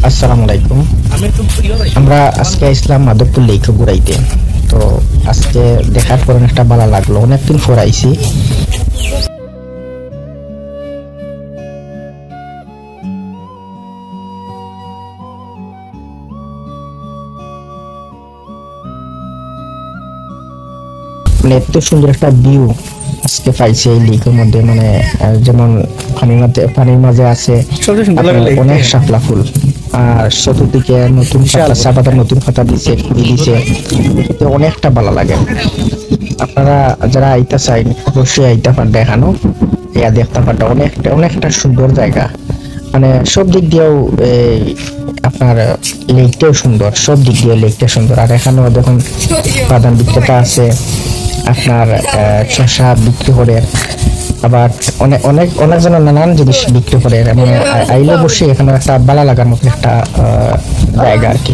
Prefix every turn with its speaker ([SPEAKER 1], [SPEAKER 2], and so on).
[SPEAKER 1] আসসালামু আলাইকুম। আমরা আজকে ইসলাম মাধবপুর লেক ঘুরাইতে, তো আজকে দেখার পর একটা ভালো লাগলো, অনেকদিন পর আইছি। মানে এত সুন্দর একটা ভিউ আজকে পাইছি এই লেকের মধ্যে, মানে যেমন পানির মাঝে আছে অনেক শাপলা ফুল, আর চতুর্দিকে নতুন চা পাতার নতুন পাতা দিছে, ফুল দিছে, অনেকটা ভালো লাগে। আপনারা যারা আইতা চাইন অবশ্যই আইতা পারবে, এখানো ইয়া দেখতে পারবে, অনেকটা সুন্দর জায়গা। মানে সব দিক দিয়েও আপনার লেকটাও সুন্দর, সব দিক দিয়ে লেকটা সুন্দর। আর এখানেও দেখুন বাদাম বিক্রেতা আছে, আপনার শসা বিক্রি করে, আবার অনেক জন নানান জিনিস বিক্রি করে। মানে আইলে বসে এখানে একটা ভালো লাগার মতো একটা জায়গা আর কি।